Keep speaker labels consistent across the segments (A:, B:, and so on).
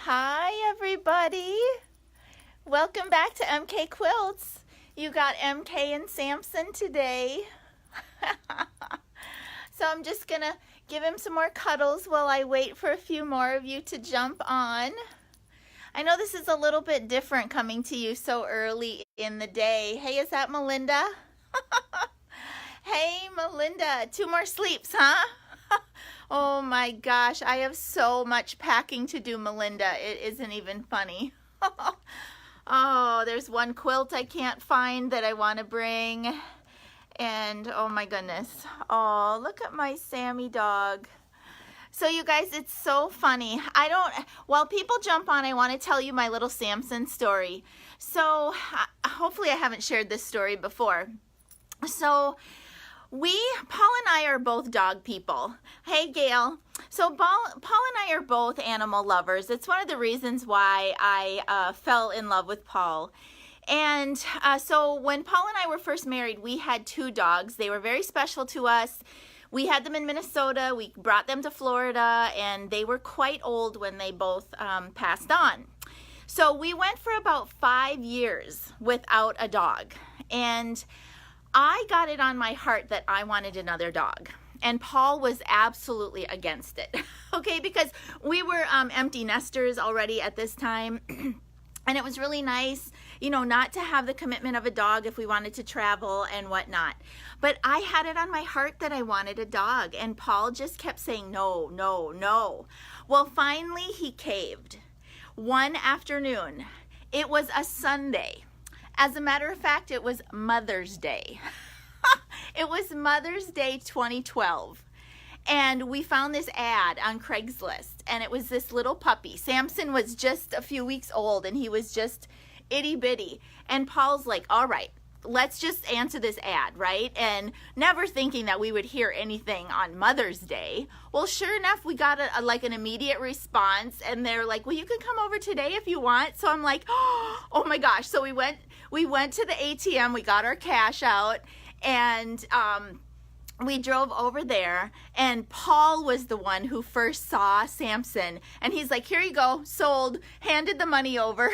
A: Hi everybody, welcome back to MK Quilts. You got MK and Samson today. So I'm just gonna give him some more cuddles while I wait for a few more of you to jump on. I know this is a little bit different coming to you so early in the day. Hey, is that Melinda? Hey Melinda, 2 more sleeps, huh? Oh my gosh, I have so much packing to do, Melinda. It isn't even funny. Oh, there's one quilt I can't find that I want to bring. And oh my goodness. Oh, look at my Sammy dog. So you guys, it's so funny. While people jump on, I want to tell you my little Samson story. So hopefully I haven't shared this story before. So Paul and I are both dog people. Hey, Gail. So Paul and I are both animal lovers. It's one of the reasons why I fell in love with Paul. And so when Paul and I were first married, we had 2 dogs. They were very special to us. We had them in Minnesota. We brought them to Florida, and they were quite old when they both passed on. So we went for about 5 years without a dog. And I got it on my heart that I wanted another dog, and Paul was absolutely against it, okay, because we were empty nesters already at this time, and it was really nice, you know, not to have the commitment of a dog if we wanted to travel and whatnot, but I had it on my heart that I wanted a dog, and Paul just kept saying no, no, no. Well, finally he caved. One afternoon, it was a Sunday. As a matter of fact, it was Mother's Day. It was Mother's Day 2012. And we found this ad on Craigslist, and it was this little puppy. Samson was just a few weeks old, and he was just itty bitty. And Paul's like, all right, let's just answer this ad, right? And never thinking that we would hear anything on Mother's Day. Well, sure enough, we got like an immediate response, and they're like, well, you can come over today if you want. So I'm like, oh my gosh. So we went to the ATM, we got our cash out, and we drove over there, and Paul was the one who first saw Samson, and he's like, here you go, sold, handed the money over,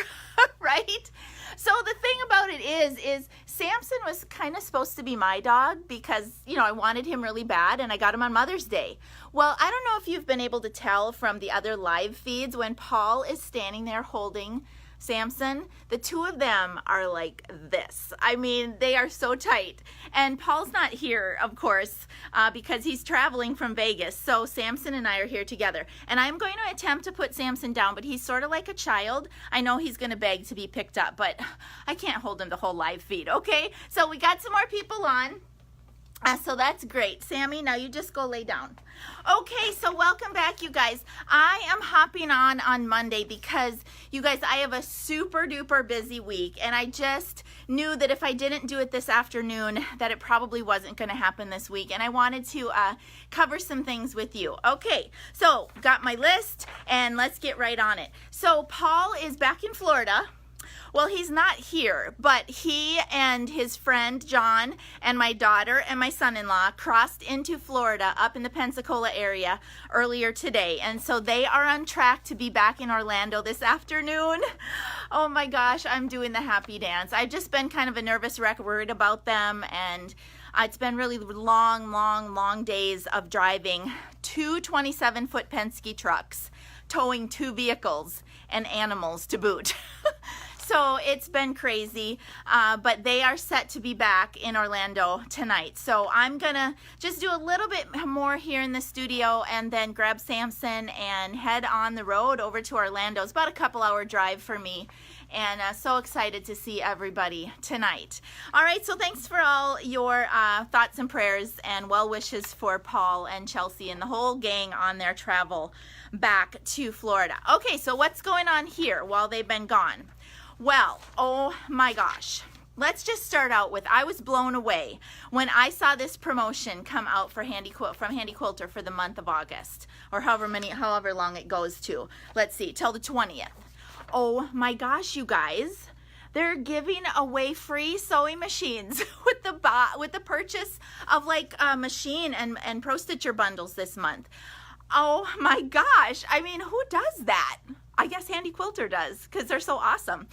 A: right? So the thing about it is Samson was kind of supposed to be my dog because, you know, I wanted him really bad, and I got him on Mother's Day. Well, I don't know if you've been able to tell from the other live feeds, when Paul is standing there holding Samson, the 2 of them are like this. I mean, they are so tight. And Paul's not here, of course, because he's traveling from Vegas. So Samson and I are here together. And I'm going to attempt to put Samson down, but he's sort of like a child. I know he's going to beg to be picked up, but I can't hold him the whole live feed, okay? So we got some more people on. So that's great. Sammy, now you just go lay down. Okay, so welcome back, you guys. I am hopping on Monday because, you guys, I have a super duper busy week, and I just knew that if I didn't do it this afternoon, that it probably wasn't going to happen this week, and I wanted to cover some things with you. Okay, so got my list, and let's get right on it. So Paul is back in Florida. Well, he's not here, but he and his friend John and my daughter and my son-in-law crossed into Florida up in the Pensacola area earlier today. And so they are on track to be back in Orlando this afternoon. Oh my gosh, I'm doing the happy dance. I've just been kind of a nervous wreck, worried about them, and it's been really long days of driving 2 27-foot Penske trucks, towing 2 vehicles and animals to boot. So it's been crazy, but they are set to be back in Orlando tonight. So I'm gonna just do a little bit more here in the studio and then grab Samson and head on the road over to Orlando. It's about a couple-hour drive for me, and so excited to see everybody tonight. All right, so thanks for all your thoughts and prayers and well wishes for Paul and Chelsea and the whole gang on their travel back to Florida. Okay, so what's going on here while they've been gone? Well, oh my gosh. Let's just start out with, I was blown away when I saw this promotion come out for from Handy Quilter for the month of August, or however long it goes to. Let's see, till the 20th. Oh my gosh, you guys. They're giving away free sewing machines with the purchase of like a machine and Pro Stitcher bundles this month. Oh my gosh. I mean, who does that? I guess Handy Quilter does because they're so awesome.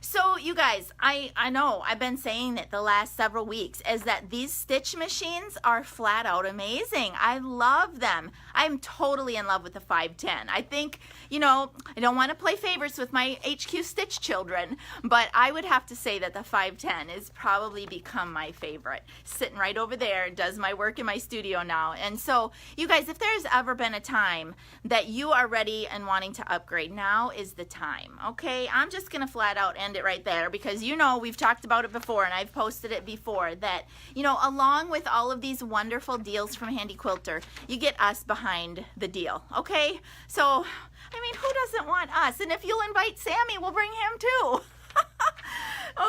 A: So you guys, I know I've been saying it the last several weeks, is that these stitch machines are flat out amazing. I love them. I'm totally in love with the 510. I think, you know, I don't want to play favorites with my HQ Stitch children, but I would have to say that the 510 has probably become my favorite. Sitting right over there, does my work in my studio now. And so you guys, if there's ever been a time that you are ready and wanting to upgrade, now is the time. Okay, I'm just gonna flat out end it right there, because you know we've talked about it before and I've posted it before that, you know, along with all of these wonderful deals from Handy Quilter, you get us behind the deal. Okay, so I mean, who doesn't want us? And if you'll invite Sammy, we'll bring him too.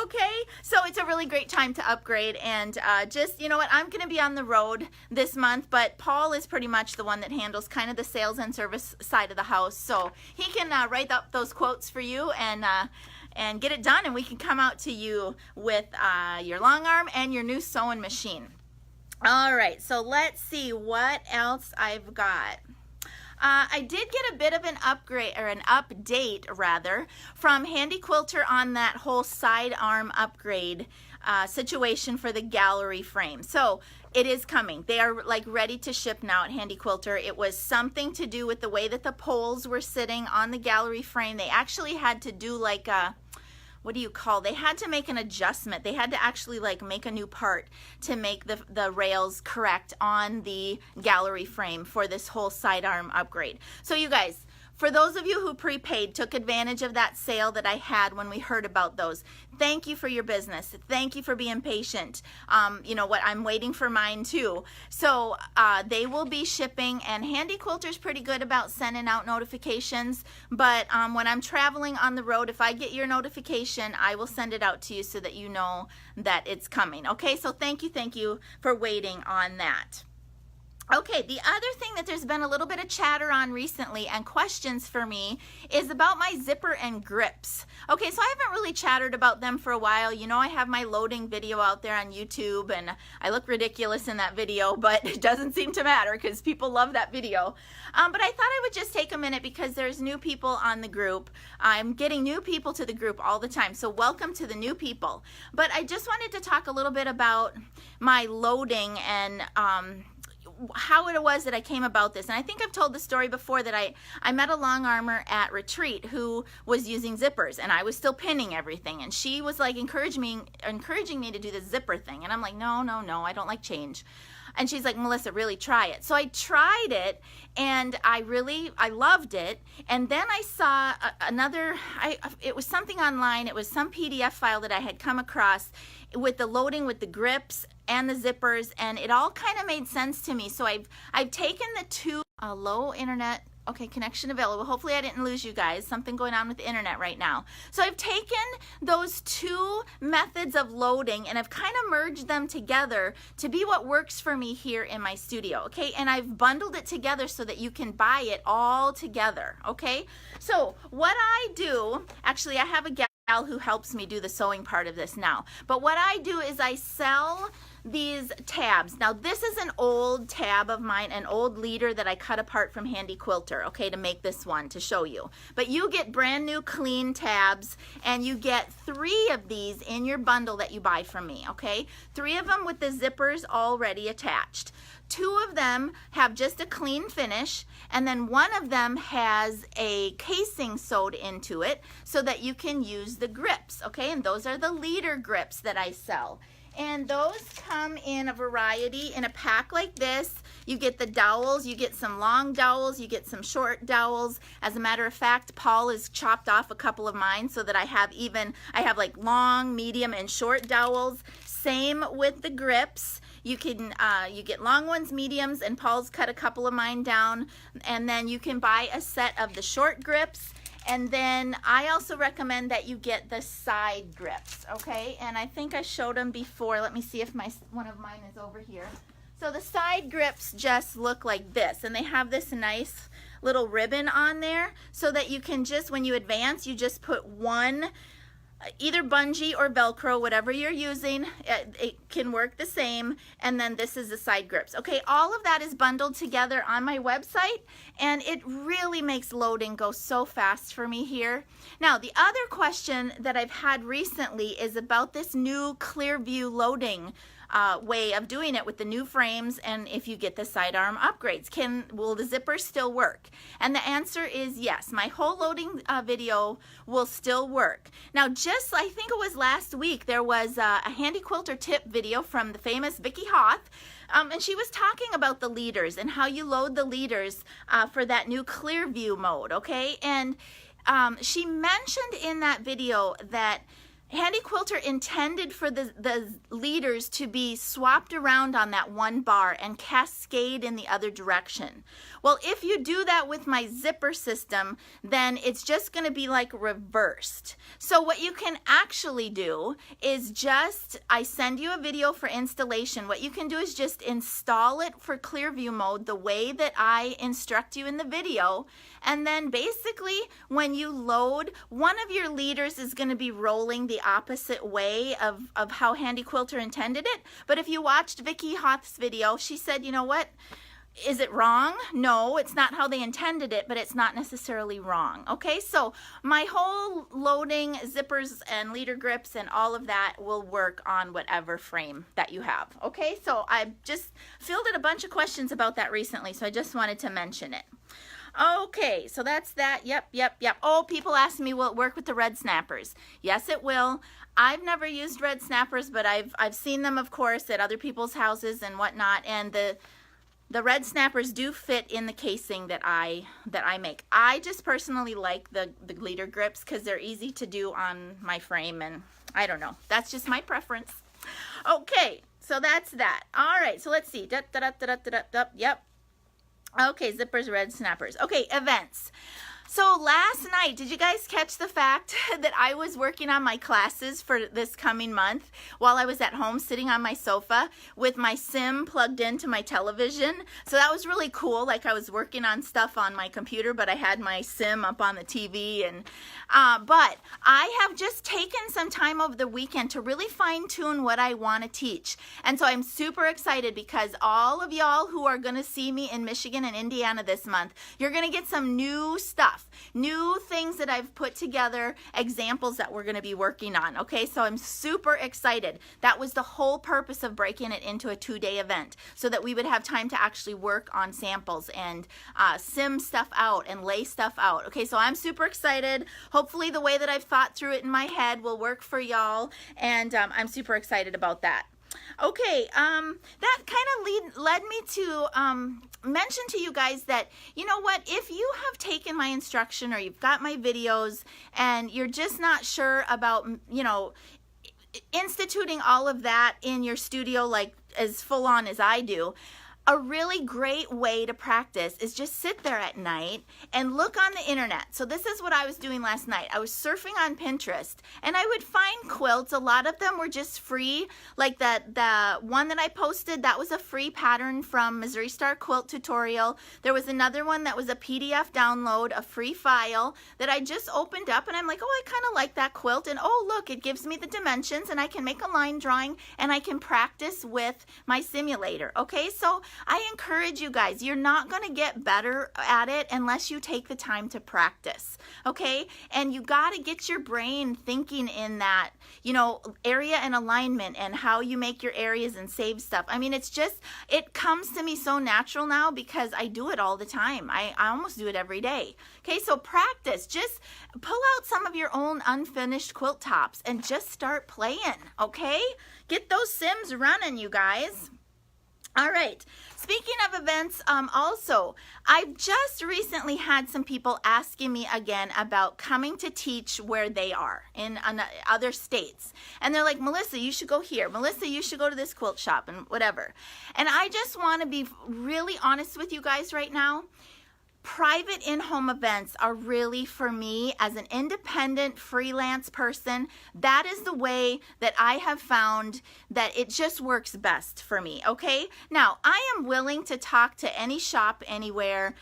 A: Okay, so it's a really great time to upgrade, and just, you know what, I'm going to be on the road this month, but Paul is pretty much the one that handles kind of the sales and service side of the house, so he can write up those quotes for you and get it done, and we can come out to you with your long arm and your new sewing machine. All right, so let's see what else I've got. I did get a bit of an upgrade, or an update rather, from Handy Quilter on that whole side arm upgrade situation for the gallery frame. So it is coming. They are like ready to ship now at Handy Quilter. It was something to do with the way that the poles were sitting on the gallery frame. They actually had to do like a, what do you call, they had to make an adjustment. They had to actually like make a new part to make the rails correct on the gallery frame for this whole sidearm upgrade. So you guys, for those of you who prepaid, took advantage of that sale that I had when we heard about those, thank you for your business. Thank you for being patient. You know what, I'm waiting for mine too. So they will be shipping, and Handy Quilter's pretty good about sending out notifications, but when I'm traveling on the road, if I get your notification, I will send it out to you so that you know that it's coming. Okay, so thank you for waiting on that. Okay, the other thing that there's been a little bit of chatter on recently and questions for me is about my zipper and grips. Okay, so I haven't really chattered about them for a while. You know, I have my loading video out there on YouTube, and I look ridiculous in that video, but it doesn't seem to matter because people love that video. But I thought I would just take a minute because there's new people on the group. I'm getting new people to the group all the time, so welcome to the new people. But I just wanted to talk a little bit about my loading and how it was that I came about this. And I think I've told the story before that I met a long armor at retreat who was using zippers, and I was still pinning everything, and she was like encouraging me to do the zipper thing, and I'm like, no, I don't like change. And she's like, Melissa, really try it. So I tried it, and I loved it. And then I saw it was something online. It was some PDF file that I had come across with the loading with the grips and the zippers, and it all kind of made sense to me. So I've taken the two low internet. Okay, connection available. Hopefully I didn't lose you guys. Something going on with the internet right now. So I've taken those two methods of loading and I've kind of merged them together to be what works for me here in my studio, okay? And I've bundled it together so that you can buy it all together, okay? So what I do, actually I have a gal who helps me do the sewing part of this now. But what I do is I sell these tabs. Now this is an old tab of mine, an old leader that I cut apart from Handy Quilter, okay, to make this one to show you. But you get brand new clean tabs, and you get 3 of these in your bundle that you buy from me, okay? 3 of them with the zippers already attached. 2 of them have just a clean finish, and then 1 of them has a casing sewed into it so that you can use the grips, okay? And those are the leader grips that I sell. And those come in a variety in a pack like this. You get the dowels, you get some long dowels, you get some short dowels. As a matter of fact, Paul has chopped off a couple of mine so that I have like long, medium, and short dowels. Same with the grips. You get long ones, mediums, and Paul's cut a couple of mine down. And then you can buy a set of the short grips. And then I also recommend that you get the side grips, okay? And I think I showed them before. Let me see if one of mine is over here. So the side grips just look like this, and they have this nice little ribbon on there so that you can just, when you advance, you just put one either bungee or Velcro, whatever you're using, it can work the same. And then this is the side grips. Okay, all of that is bundled together on my website, and it really makes loading go so fast for me here. Now, the other question that I've had recently is about this new Clearview loading way of doing it with the new frames, and if you get the sidearm upgrades, will the zipper still work? And the answer is yes. My whole loading video will still work. Now, just I think it was last week, there was a handy quilter tip video from the famous Vicki Hoth, and she was talking about the leaders and how you load the leaders for that new Clearview mode, okay? And she mentioned in that video that Handy Quilter intended for the leaders to be swapped around on that one bar and cascade in the other direction. Well, if you do that with my zipper system, then it's just going to be like reversed. So what you can actually do is I send you a video for installation. What you can do is just install it for Clearview mode the way that I instruct you in the video. And then basically when you load, one of your leaders is going to be rolling the opposite way of how Handy Quilter intended it. But if you watched Vicki Hoth's video, she said, you know what? Is it wrong? No, it's not how they intended it, but it's not necessarily wrong. Okay, so my whole loading, zippers and leader grips and all of that will work on whatever frame that you have. Okay, so I just fielded a bunch of questions about that recently, so I just wanted to mention it. Okay, so that's that. Yep. Oh, people ask me, will it work with the red snappers? Yes, it will. I've never used red snappers, but I've seen them, of course, at other people's houses and whatnot, and the red snappers do fit in the casing that I make. I just personally like the leader grips because they're easy to do on my frame, and I don't know. That's just my preference. Okay, so that's that. All right, so let's see. Yep. Okay, zippers, red snappers. Okay, events. So last night, did you guys catch the fact that I was working on my classes for this coming month while I was at home sitting on my sofa with my sim plugged into my television? So that was really cool. Like I was working on stuff on my computer, but I had my sim up on the TV. And but I have just taken some time over the weekend to really fine tune what I want to teach. And so I'm super excited because all of y'all who are going to see me in Michigan and Indiana this month, you're going to get some new stuff. New things that I've put together, examples that we're going to be working on. Okay, so I'm super excited. That was the whole purpose of breaking it into a 2-day event so that we would have time to actually work on samples and sim stuff out and lay stuff out. Okay, so I'm super excited. Hopefully the way that I've thought through it in my head will work for y'all, and I'm super excited about that. Okay, that kind of led me to mention to you guys that, you know what, if you have taken my instruction or you've got my videos and you're just not sure about, you know, instituting all of that in your studio like as full on as I do, a really great way to practice is just sit there at night and look on the internet. So this is what I was doing last night. I was surfing on Pinterest and I would find quilts. A lot of them were just free. Like the one that I posted, that was a free pattern from Missouri Star Quilt Tutorial. There was another one that was a PDF download, a free file that I just opened up and I'm like, oh, I kind of like that quilt. And oh, look, it gives me the dimensions and I can make a line drawing and I can practice with my simulator. Okay, so I encourage you guys, you're not going to get better at it unless you take the time to practice, okay? And you got to get your brain thinking in that, you know, area and alignment and how you make your areas and save stuff. I mean, it's just, it comes to me so natural now because I do it all the time. I almost do it every day. Okay, so practice. Just pull out some of your own unfinished quilt tops and just start playing, okay? Get those sims running, you guys. All right, speaking of events, also, I've just recently had some people asking me again about coming to teach where they are in other states. And they're like, Melissa, you should go here. Melissa, you should go to this quilt shop and whatever. And I just want to be really honest with you guys right now. Private in-home events are really, for me, as an independent freelance person, that is the way that I have found that it just works best for me, okay? Now, I am willing to talk to any shop anywhere,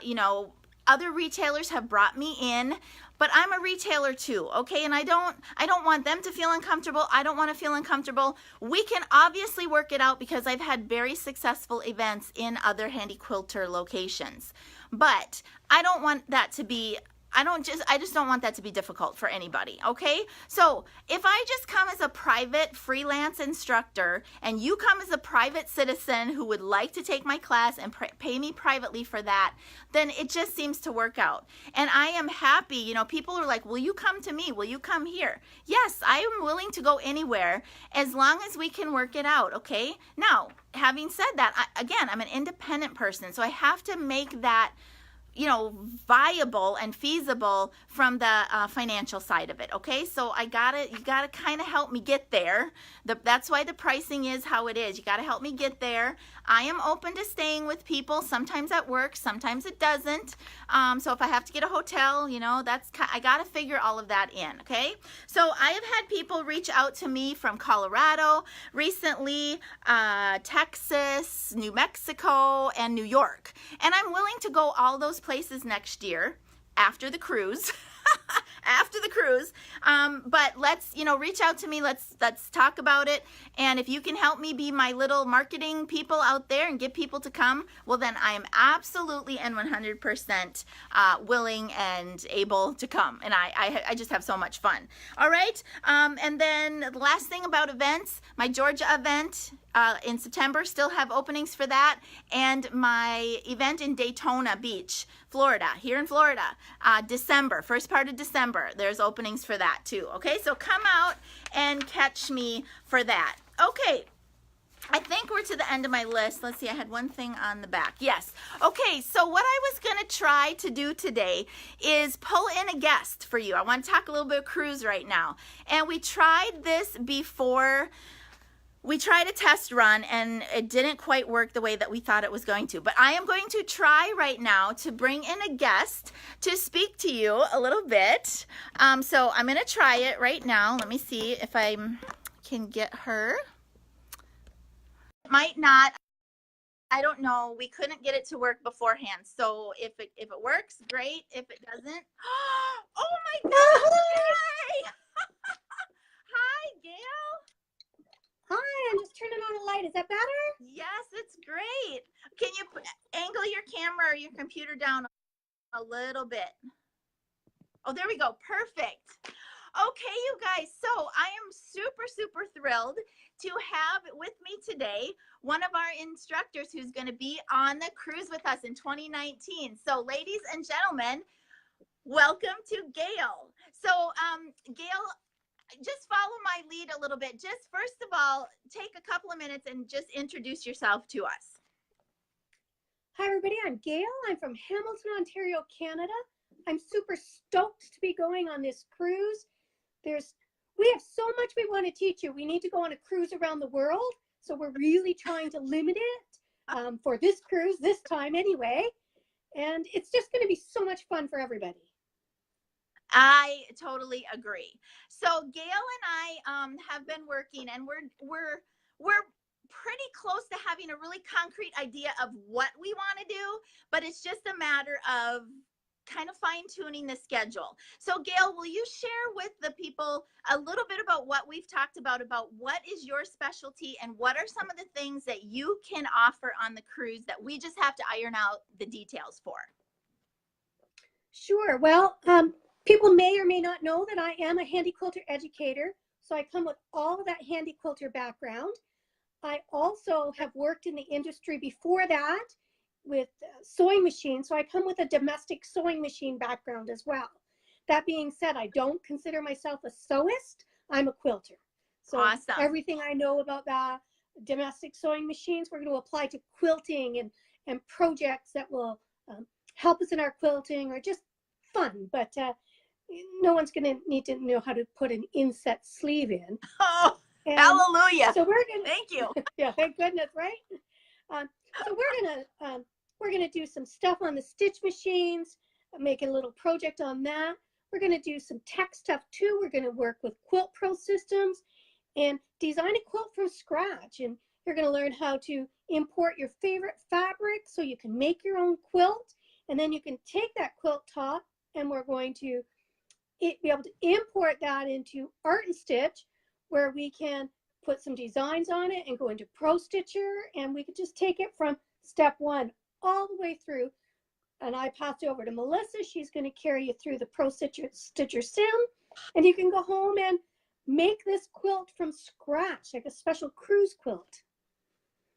A: you know, other retailers have brought me in, but I'm a retailer too, okay? And I don't want them to feel uncomfortable. I don't want to feel uncomfortable. We can obviously work it out because I've had very successful events in other Handy Quilter locations. But I don't want that to be I just don't want that to be difficult for anybody, okay? So if I just come as a private freelance instructor and you come as a private citizen who would like to take my class and pay me privately for that, then it just seems to work out. And I am happy, you know, people are like, will you come to me? Will you come here? Yes, I am willing to go anywhere as long as we can work it out, okay? Now, having said that, again, I'm an independent person, so I have to make that, you know, viable and feasible from the financial side of it, okay? So you gotta kind of help me get there. That's why the pricing is how it is. You gotta help me get there. I am open to staying with people. Sometimes that works, sometimes it doesn't. So if I have to get a hotel, you know, I gotta figure all of that in, okay? So I have had people reach out to me from Colorado recently, Texas, New Mexico, and New York. And I'm willing to go all those places next year after the cruise. After the cruise, but let's, you know, reach out to me. Let's talk about it. And if you can help me be my little marketing people out there and get people to come, well, then I am absolutely and 100% willing and able to come. And I just have so much fun. All right. And then the last thing about events, my Georgia event in September, still have openings for that, and my event in Daytona Beach, Florida, here in Florida, December, first part of December, there's openings for that too, okay? So come out and catch me for that. Okay, I think we're to the end of my list. Let's see, I had one thing on the back. Yes, okay, so what I was gonna try to do today is pull in a guest for you. I wanna talk a little bit of cruise right now. And we tried this before. We tried a test run and it didn't quite work the way that we thought it was going to. But I am going to try right now to bring in a guest to speak to you a little bit. So I'm going to try it right now. Let me see if I can get her. It might not. I don't know. We couldn't get it to work beforehand. So if it works, great. If it doesn't, oh my God! Yay! Hi, Gail.
B: Hi, I'm just turning on a light. Is that better?
A: Yes, it's great. Can you angle your camera or your computer down a little bit? Oh, there we go. Perfect. Okay, you guys. So I am super, super thrilled to have with me today one of our instructors who's going to be on the cruise with us in 2019. So ladies and gentlemen, welcome to Gail. So Gail, just follow my lead a little bit. Just first of all, take a couple of minutes and just introduce yourself to us.
B: Hi, everybody. I'm Gail. I'm from Hamilton, Ontario, Canada. I'm super stoked to be going on this cruise. We have so much we want to teach you. We need to go on a cruise around the world. So we're really trying to limit it for this cruise, this time anyway. And it's just going to be so much fun for everybody.
A: I totally agree. So Gail and I have been working, and we're pretty close to having a really concrete idea of what we want to do, but it's just a matter of kind of fine-tuning the schedule. So Gail, will you share with the people a little bit about what we've talked about what is your specialty and what are some of the things that you can offer on the cruise that we just have to iron out the details for?
B: Sure. Well, people may or may not know that I am a Handy Quilter educator, so I come with all of that Handy Quilter background. I also have worked in the industry before that with sewing machines, so I come with a domestic sewing machine background as well. That being said, I don't consider myself a sewist. I'm a quilter. So
A: awesome.
B: Everything I know about the domestic sewing machines, we're going to apply to quilting and projects that will help us in our quilting or just fun. But no one's going to need to know how to put an inset sleeve in.
A: Oh, and hallelujah.
B: So we're going to,
A: thank you.
B: Yeah, thank goodness, right? So we're gonna do some stuff on the stitch machines, make a little project on that. We're gonna do some tech stuff too. We're gonna work with Quilt Pro systems and design a quilt from scratch. And you're gonna learn how to import your favorite fabric so you can make your own quilt. And then you can take that quilt top and we're going to be able to import that into Art and Stitch, where we can put some designs on it and go into Pro Stitcher, and we could just take it from step one all the way through. And I passed it over to Melissa. She's going to carry you through the Pro Stitcher Sim, and you can go home and make this quilt from scratch, like a special cruise quilt.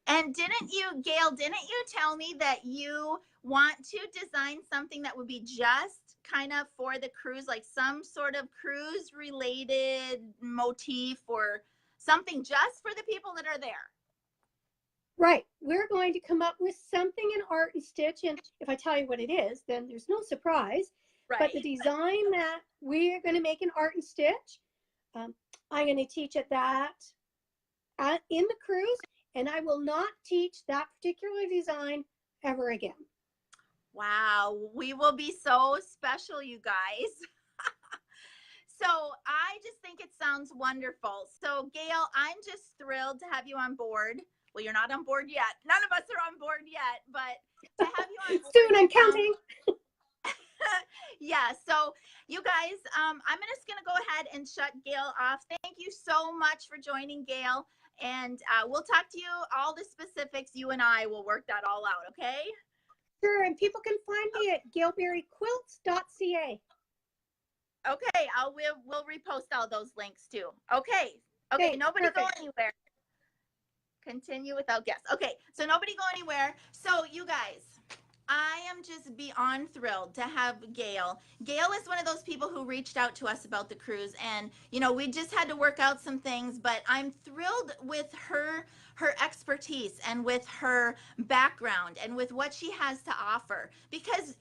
A: And didn't you, Gail, didn't you tell me that you want to design something that would be just kind of for the cruise, like some sort of cruise related motif or something just for the people that are there?
B: Right. We're going to come up with something in Art and Stitch. And if I tell you what it is, then there's no surprise.
A: Right.
B: But the design that we're going to make in Art and Stitch, I'm going to teach it that in the cruise, and I will not teach that particular design ever again.
A: Wow. We will be so special, you guys. So I just think it sounds wonderful. So Gail, I'm just thrilled to have you on board. Well, you're not on board yet. None of us are on board yet, but to have you on board.
B: Soon, I'm counting.
A: Yeah, so you guys, I'm just going to go ahead and shut Gail off. Thank you so much for joining, Gail. And we'll talk to you, all the specifics. You and I will work that all out, okay?
B: Sure, and people can find me at gailberryquilts.ca.
A: Okay, we'll repost all those links too. Okay, nobody
B: perfect.
A: go anywhere. Continue without guests. Okay, so nobody go anywhere. So you guys, I am just beyond thrilled to have Gail. Gail is one of those people who reached out to us about the cruise, and you know, we just had to work out some things, but I'm thrilled with her expertise and with her background and with what she has to offer, because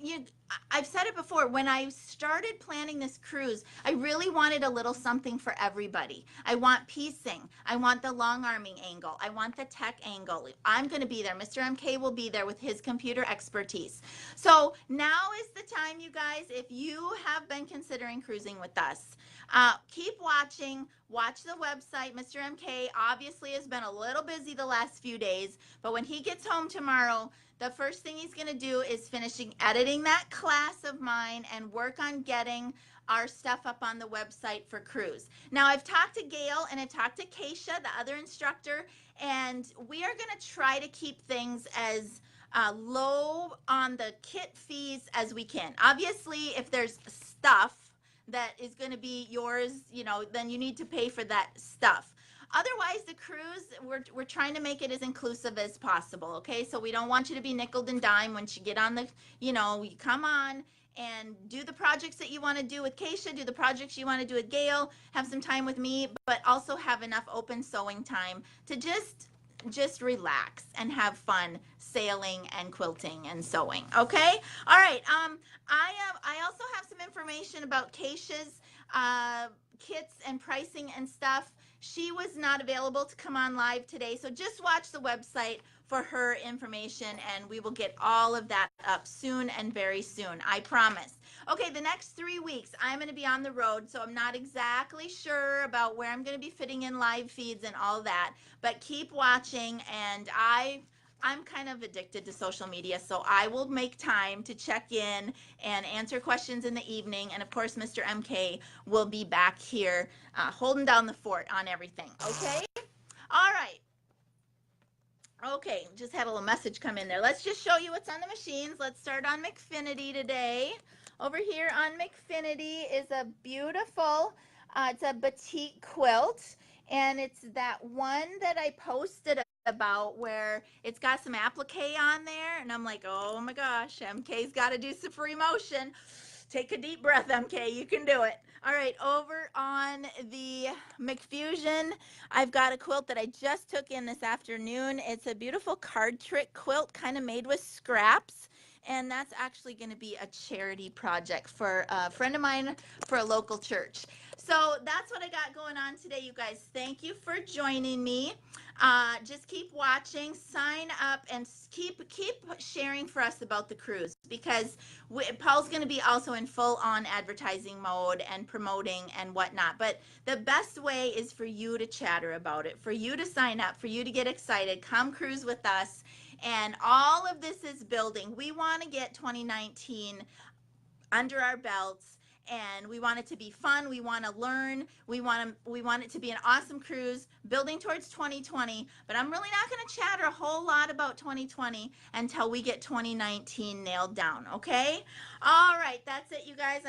A: I've said it before, when I started planning this cruise, I really wanted a little something for everybody. I want piecing, I want the long arming angle, I want the tech angle. I'm going to be there. Mr. MK will be there with his computer expertise. So now is the time, you guys, if you have been considering cruising with us, keep watching. Watch the website. Mr. MK obviously has been a little busy the last few days, but when he gets home tomorrow, the first thing he's going to do is finishing editing that class of mine and work on getting our stuff up on the website for cruise. Now, I've talked to Gail and I've talked to Keisha, the other instructor, and we are going to try to keep things as low on the kit fees as we can. Obviously, if there's stuff that is going to be yours, you know, then you need to pay for that stuff. Otherwise, the cruise, we're trying to make it as inclusive as possible, okay? So we don't want you to be nickel and dime once you get on the, you know, you come on and do the projects that you want to do with Keisha, do the projects you want to do with Gail, have some time with me, but also have enough open sewing time to just relax and have fun sailing and quilting and sewing. Okay. All right. I also have some information about Keisha's kits and pricing and stuff. She was not available to come on live today, so just watch the website for her information, and we will get all of that up soon and very soon. I promise. Okay, the next 3 weeks, I'm going to be on the road, so I'm not exactly sure about where I'm going to be fitting in live feeds and all that, but keep watching, and I'm kind of addicted to social media, so I will make time to check in and answer questions in the evening, and of course, Mr. MK will be back here holding down the fort on everything, okay? All right. Okay, just had a little message come in there. Let's just show you what's on the machines. Let's start on McFinity today. Over here on McFinity is a beautiful, it's a batik quilt, and it's that one that I posted about where it's got some applique on there, and I'm like, oh my gosh, MK's got to do some free motion. Take a deep breath, MK, you can do it. All right, over on the McFusion, I've got a quilt that I just took in this afternoon. It's a beautiful card trick quilt, kind of made with scraps. And that's actually going to be a charity project for a friend of mine for a local church. So that's what I got going on today, you guys. Thank you for joining me. Just keep watching, sign up, and keep sharing for us about the cruise, because Paul's going to be also in full-on advertising mode and promoting and whatnot. But the best way is for you to chatter about it, for you to sign up, for you to get excited, come cruise with us. And all of this is building. We want to get 2019 under our belts, and we want it to be fun. We want to learn. We want it to be an awesome cruise building towards 2020. But I'm really not going to chatter a whole lot about 2020 until we get 2019 nailed down. Okay. All right, that's it, you guys.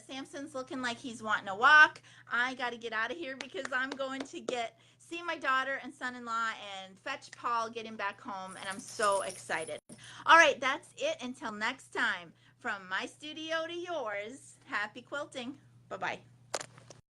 A: Samson's looking like he's wanting to walk. I got to get out of here because I'm going to see my daughter and son-in-law and fetch Paul, get him back home, and I'm so excited. All right, that's it. Until next time. From my studio to yours, happy quilting. Bye-bye.